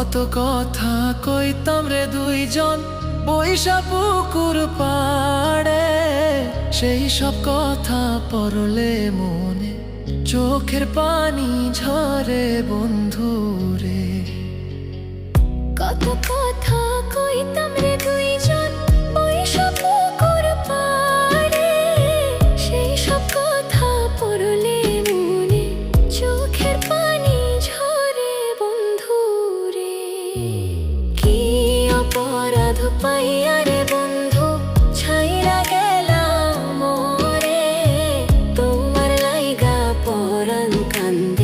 কত কথা কইতাম রে দুইজন বৈশা পুকুর পাড়ে, সেই সব কথা পড়লে মনে চোখের পানি ঝরে বন্ধু রে। কত কথা কইতাম রে দুইজন বৈশা পুকুর পাড়ে, সেই সব কথা পড়লে মনে চোখের পানি ঝরে বন্ধু রে। কি অপরাধ পাইয়া রে বন্ধু ছাইরা গেলাম মোরে, তোমার লাইগা পরাণ কান্দে